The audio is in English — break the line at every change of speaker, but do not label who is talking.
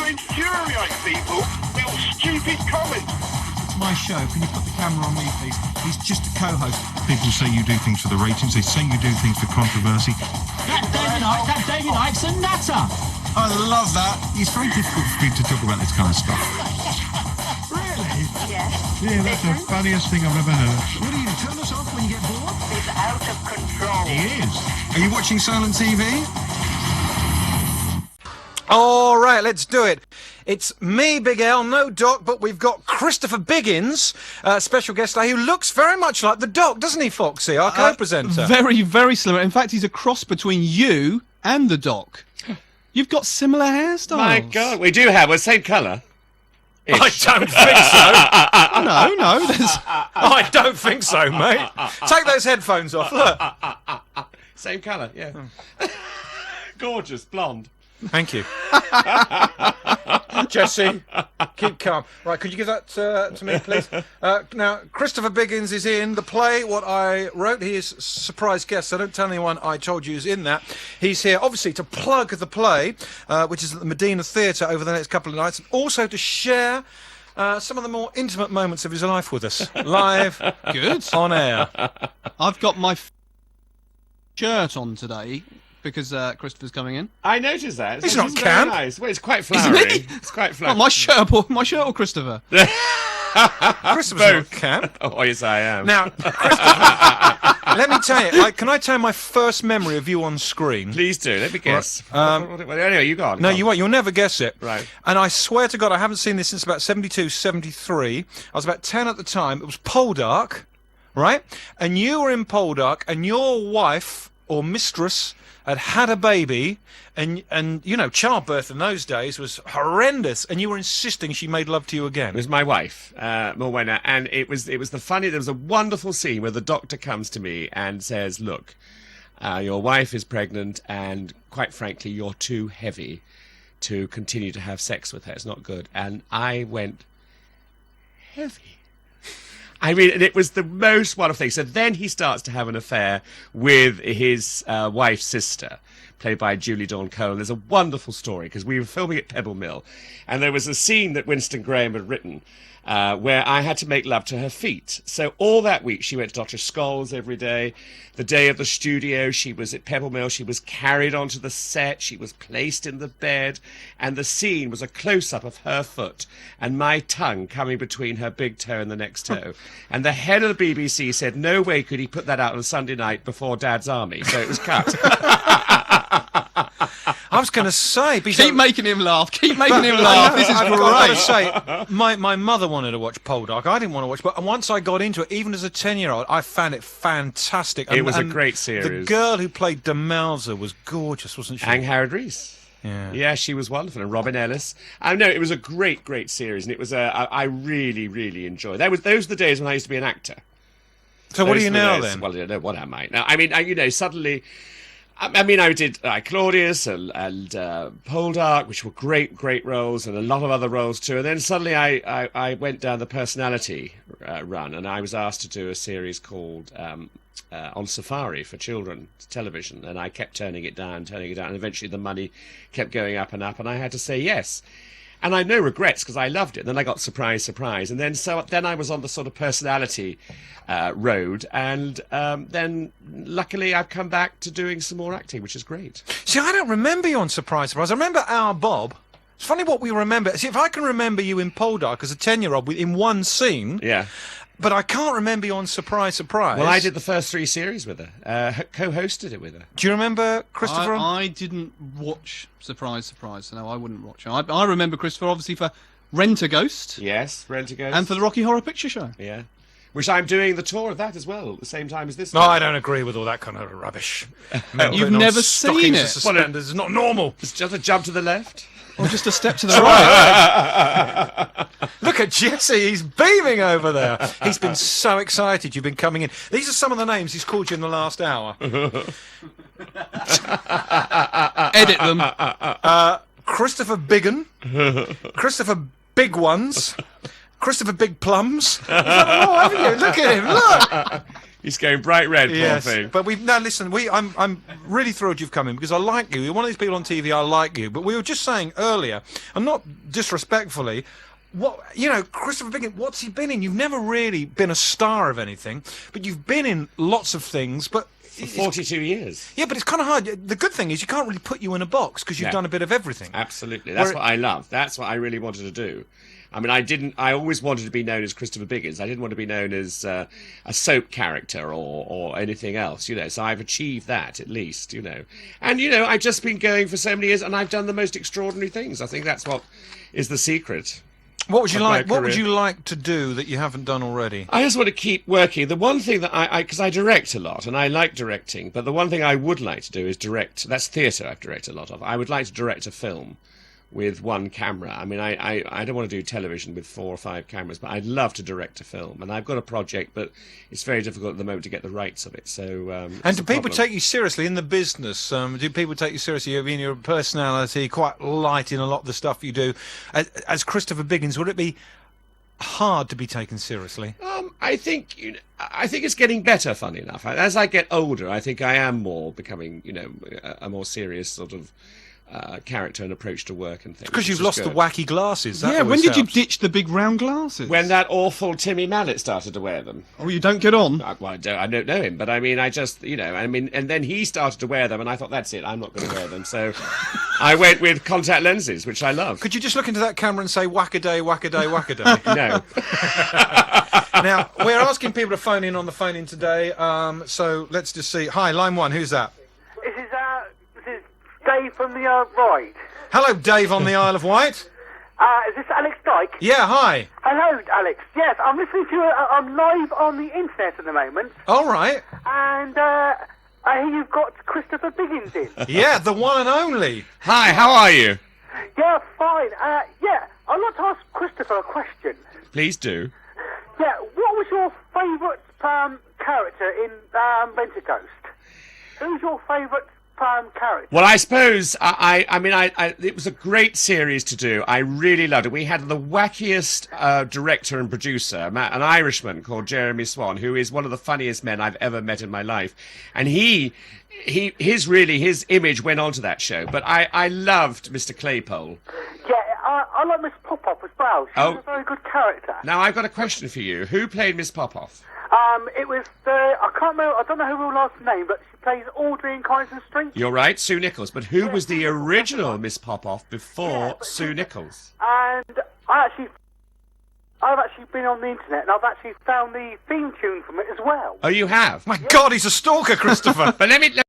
infuriate people, little stupid comments.
It's my show. Can you put the camera on me, please? He's just a co-host. People say you do things for the ratings. They say you do things for controversy.
That David Icke's a nutter.
I love that. It's very difficult for me to talk about this kind of stuff.
Really?
Yes.
Yeah, that's the funniest thing I've ever heard. What do you do? Turn us off when you get bored?
He's out of control.
He is. Are you watching silent TV?
All right, let's do it. It's me, Big L, no Doc, but we've got Christopher Biggins, special guest today, who looks very much like the Doc, doesn't he, Foxy, our co-presenter?
Very, very similar. In fact, he's a cross between you and the Doc. You've got similar hairstyles.
My God, we do have. We're same colour.
I don't think so.
No, there's...
I don't think so, mate. Take those headphones off, look.
Same colour, yeah. Gorgeous, blonde.
Thank you. Jesse, keep calm. Right, could you give that to me, please? Now, Christopher Biggins is in the play, what I wrote. He is surprise guest, so don't tell anyone I told you is in that. He's here, obviously, to plug the play, which is at the Medina Theatre over the next couple of nights, and also to share some of the more intimate moments of his life with us, live,
Good.
on air.
I've got my shirt on today because Christopher's coming in.
I noticed that.
He's not
very
camp.
nice. Well, it's quite flowery.
Isn't he?
It's quite flowery.
Oh, my shirt or Christopher?
Christopher's not camp.
Oh, yes, I am.
Now, Christopher, let me tell you, can I tell you my first memory of you on screen?
Please do. Let me guess.
Right,
Anyway, you go on.
No,
go on.
you won't. You'll never guess it.
Right.
And I swear to God, I haven't seen this since about 72, 73. I was about 10 at the time. It was Poldark, right? And you were in Poldark, and your wife or mistress had a baby, and you know, childbirth in those days was horrendous, and you were insisting she made love to you again.
It was my wife, Morwenna, and it was there was a wonderful scene where the doctor comes to me and says, look, your wife is pregnant, and quite frankly, you're too heavy to continue to have sex with her. It's not good. And I went, heavy? I mean, and it was the most wonderful thing. So then he starts to have an affair with his wife's sister, played by Julie Dawn Cole. There's a wonderful story, because we were filming at Pebble Mill, and there was a scene that Winston Graham had written where I had to make love to her feet. So all that week, she went to Dr. Scholl's every day. The day of the studio, she was at Pebble Mill. She was carried onto the set. She was placed in the bed. And the scene was a close-up of her foot and my tongue coming between her big toe and the next toe. And the head of the BBC said, no way could he put that out on a Sunday night before Dad's Army. So it was cut.
I was going to say...
Keep making him laugh. Keep making him laugh. This is
I've got to
great.
say, my mother wanted to watch Poldark. I didn't want to watch, but once I got into it, even as a 10-year-old, I found it fantastic.
It was a great series.
The girl who played Demelza was gorgeous, wasn't she?
Ang Howard Reese.
Yeah,
she was wonderful, and Robin Ellis. I know it was a great, great series, and it was I really, really enjoyed. Those were the days when I used to be an actor.
So what are you now then?
Well, I don't know what am I now. I mean, suddenly. I mean, I did Claudius and Poldark, which were great, great roles, and a lot of other roles too. And then suddenly I went down the personality run, and I was asked to do a series called On Safari for children television, and I kept turning it down, and eventually the money kept going up, and I had to say yes. And I had no regrets, because I loved it. And then I got surprise, and then I was on the sort of personality road, and then luckily I've come back to doing some more acting, which is great.
See, I don't remember you on Surprise. I remember Our Bob. It's funny what we remember. See, if I can remember you in Poldark as a 10-year-old in one scene...
Yeah.
But I can't remember you on Surprise.
Well, I did the first 3 series with her, co-hosted it with her.
Do you remember Christopher?
I didn't watch Surprise, so no, I wouldn't watch it. I remember Christopher, obviously, for Rent-A-Ghost.
Yes, Rent-A-Ghost.
And for the Rocky Horror Picture Show.
Yeah. Which I'm doing the tour of that as well, at the same time as this.
No, I don't agree with all that kind of rubbish.
You've never seen it?
Suspenders is not normal.
It's just a jump to the left.
Or just a step to the right.
Look at Jesse, he's beaming over there. He's been so excited you've been coming in. These are some of the names he's called you in the last hour.
Edit them.
Christopher Biggin, Christopher Big Ones, Christopher Big Plums. You've had them all, haven't you? Look at him. Look.
He's going bright red, poor thing.
But I'm really thrilled you've come in because I like you. You're one of these people on TV. I like you. But we were just saying earlier, and not disrespectfully, Christopher Biggins, what's he been in? You've never really been a star of anything, but you've been in lots of things. But
For 42 years.
yeah, but it's kind of hard. The good thing is you can't really put you in a box because you've done a bit of everything.
Absolutely. That's what I love. That's what I really wanted to do. I mean, I always wanted to be known as Christopher Biggins. I didn't want to be known as a soap character or anything else, So I've achieved that, at least, And, I've just been going for so many years and I've done the most extraordinary things. I think that's what is the secret.
What would you like? What would you like to do that you haven't done already?
I just want to keep working. The one thing that because I direct a lot and I like directing, but the one thing I would like to do is direct. That's theatre I've directed a lot of. I would like to direct a film with one camera. I mean, I don't want to do television with 4 or 5 cameras, but I'd love to direct a film. And I've got a project, but it's very difficult at the moment to get the rights of it. So,
and do people take you seriously in the business? Do people take you seriously? I mean, your personality, quite light in a lot of the stuff you do. As Christopher Biggins, would it be hard to be taken seriously?
I think it's getting better. Funny enough, as I get older, I think I am more becoming, a more serious sort of character and approach to work and things.
Because you've lost the wacky glasses. That
Yeah, when
always
did you
helps.
ditch the big round glasses?
When that awful Timmy Mallet started to wear them.
Oh, you don't get on?
Well, I don't know him, but I mean, and then he started to wear them, and I thought, that's it, I'm not going to wear them. So I went with contact lenses, which I love.
Could you just look into that camera and say, whack-a-day, whack-a-day, whack-a-day?
No.
Now, we're asking people to phone in on the phone-in today, so let's just see. Hi, line 1, who's that?
This is Dave from the right.
Hello, Dave on the Isle of Wight.
Is this Alex Dyke?
Yeah, hi.
Hello, Alex. Yes, I'm listening to you. I'm live on the internet at the moment,
All right.
and I hear you've got Christopher Biggins in.
Yeah, the one and only.
Hi, how are you?
Yeah, fine. Yeah, I'd like to ask Christopher a question.
Please do.
Yeah, what was your favourite character in Rent a Ghost? Who's your favourite character?
Well, I suppose I mean, it was a great series to do. I really loved it. We had the wackiest director and producer, an Irishman called Jeremy Swan, who is one of the funniest men I've ever met in my life, and his image went onto that show. But I loved Mr. Claypole.
Yeah, I like Miss Popoff as well. She was a very good character.
Now I've got a question for you. Who played Miss Popoff?
It was I can't remember. I don't know her last name, but she plays Audrey in Coniston Street.
You're right, Sue Nichols. But who was the original Miss Popoff before Sue Nichols?
And I've actually been on the internet and I've actually found the theme tune from it as well.
Oh, you have?
My God, he's a stalker, Christopher.
But let me